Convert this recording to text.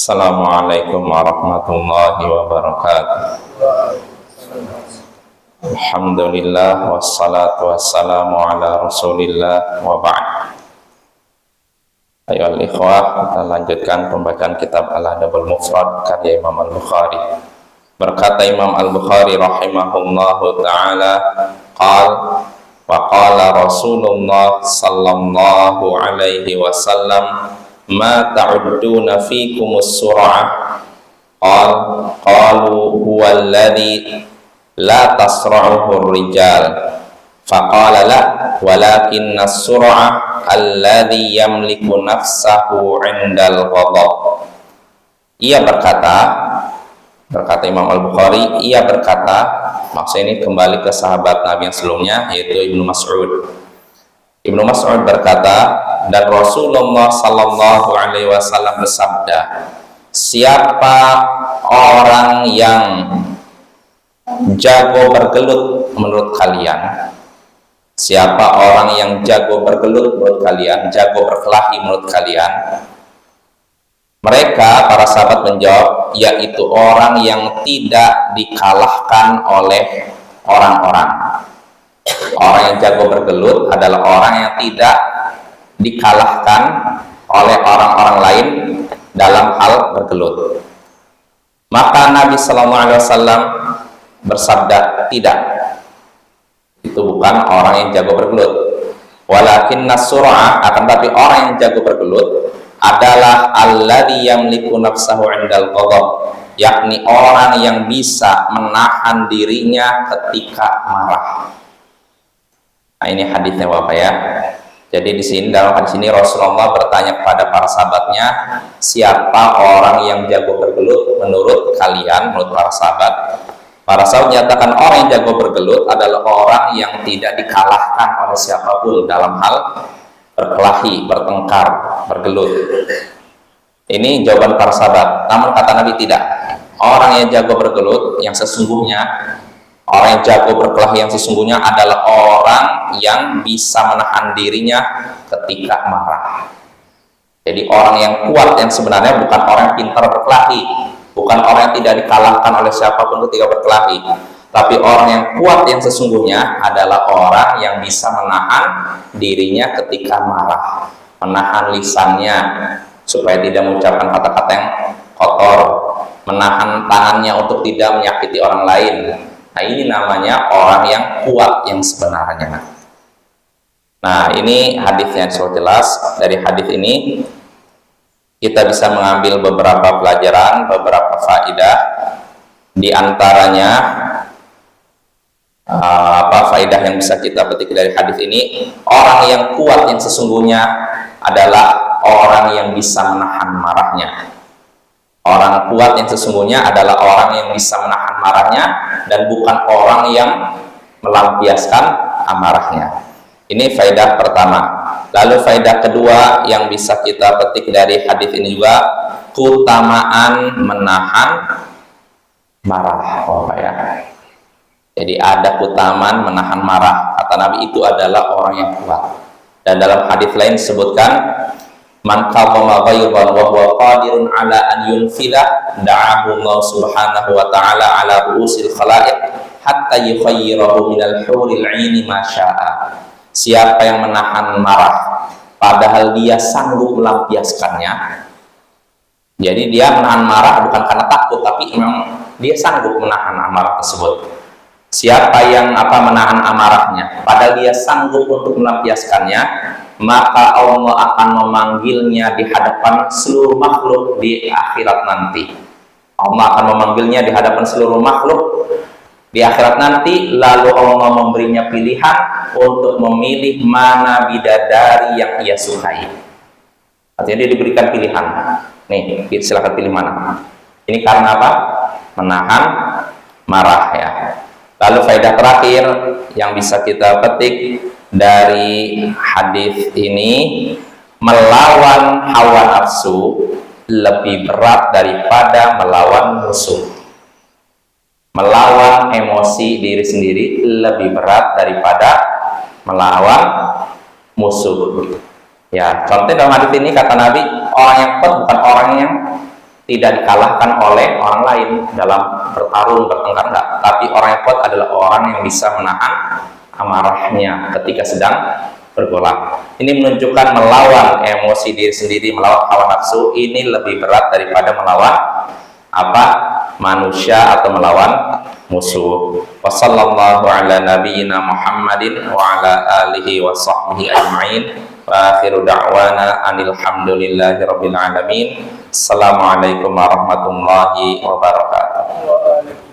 Assalamualaikum warahmatullahi wabarakatuh. Alhamdulillah wassalatu wassalamu ala rasulillah wa ba'd. Ayohal ikhwah, kita lanjutkan pembacaan kitab Al-Adabul Mufrad karya Imam Al-Bukhari. Berkata Imam Al-Bukhari rahimahullahu ta'ala, wa qala Rasulullah sallallahu alaihi wasallam, ma ta'udduna fikumus sur'ah? Qalu huwa alladhi la tasra'uhu rijal. Faqala la, walakinna sur'ah alladhi yamliku nafsahu 'indal ghadab. Ia berkata Imam Al-Bukhari, ia berkata, maksudnya ini kembali ke sahabat Nabi yang sebelumnya, yaitu Ibnu Mas'ud. Ibnu Mas'ud berkata, dan Rasulullah sallallahu alaihi wasallam bersabda, siapa orang yang jago bergelut menurut kalian, siapa orang yang jago bergelut menurut kalian, jago berkelahi menurut kalian? Mereka, para sahabat menjawab, yaitu orang yang tidak dikalahkan oleh orang-orang. Orang yang jago bergelut adalah orang yang tidak dikalahkan oleh orang-orang lain dalam hal bergelut. Maka Nabi Sallallahu Alaihi Wasallam bersabda, tidak, itu bukan orang yang jago bergelut. Walakinna sur'a, akan tapi orang yang jago bergelut adalah alladzi yamliku nafsahu 'indal ghadab, yakni orang yang bisa menahan dirinya ketika marah. Nah, ini hadisnya Bapak ya. Jadi di sini, dalam hadis ini Rasulullah bertanya kepada para sahabatnya, siapa orang yang jago bergelut menurut kalian, menurut para sahabat? Para sahabat menyatakan orang yang jago bergelut adalah orang yang tidak dikalahkan oleh siapapun dalam hal berkelahi, bertengkar, bergelut. Ini jawaban para sahabat. Namun kata Nabi, tidak. Orang yang jago bergelut yang sesungguhnya, orang yang jago berkelahi yang sesungguhnya adalah orang yang bisa menahan dirinya ketika marah. Jadi orang yang kuat yang sebenarnya bukan orang yang pintar berkelahi, bukan orang yang tidak dikalahkan oleh siapapun ketika berkelahi, tapi orang yang kuat yang sesungguhnya adalah orang yang bisa menahan dirinya ketika marah, menahan lisannya supaya tidak mengucapkan kata-kata yang kotor, menahan tangannya untuk tidak menyakiti orang lain. Nah, ini namanya orang yang kuat yang sebenarnya. Nah, ini hadisnya sudah jelas. Dari hadis ini kita bisa mengambil beberapa pelajaran, beberapa faedah. Di antaranya faedah yang bisa kita petik dari hadis ini, orang yang kuat yang sesungguhnya adalah orang yang bisa menahan marahnya. Orang kuat yang sesungguhnya adalah orang yang bisa menahan marahnya dan bukan orang yang melampiaskan amarahnya. Ini faedah pertama. Lalu faedah kedua yang bisa kita petik dari hadis ini juga, keutamaan menahan marah. Ya. Jadi ada keutamaan menahan marah. Kata Nabi, itu adalah orang yang kuat. Dan dalam hadis lain disebutkan, man qawama ghayban wa huwa qadirun ala an yunfila da'ahu Allah subhanahu wa ta'ala ala ru'usil khalaiq hatta yukhayyirahu minal huril 'aini ma syaa. Siapa yang menahan marah padahal dia sanggup melampiaskannya. Jadi dia menahan marah bukan karena takut, tapi memang dia sanggup menahan amarah tersebut. Siapa yang menahan amarahnya padahal dia sanggup untuk melampiaskannya, maka Allah akan memanggilnya di hadapan seluruh makhluk di akhirat nanti. Allah akan memanggilnya di hadapan seluruh makhluk di akhirat nanti, lalu Allah memberinya pilihan untuk memilih mana bidadari yang ia sukai. Artinya dia diberikan pilihan. Nih, silakan pilih mana. Ini karena apa? Menahan marah ya. Lalu faedah terakhir yang bisa kita petik dari hadis ini, melawan hawa nafsu lebih berat daripada melawan musuh. Melawan emosi diri sendiri lebih berat daripada melawan musuh. Ya, contoh dalam hadis ini kata Nabi, orang yang kuat bukan orang yang tidak dikalahkan oleh orang lain dalam bertarung, bertengkar, enggak. Tapi orang yang kuat adalah orang yang bisa menahan amarahnya ketika sedang bergolak. Ini menunjukkan melawan emosi diri sendiri, melawan hawa nafsu ini lebih berat daripada melawan apa? Manusia atau melawan musuh. Wassallallahu ala nabiyyina Muhammadin wa ala alihi wa sahbihi ajma'in. Wa akhiru da'wana anil hamdulillahi rabbil alamin. Assalamualaikum warahmatullahi wabarakatuh.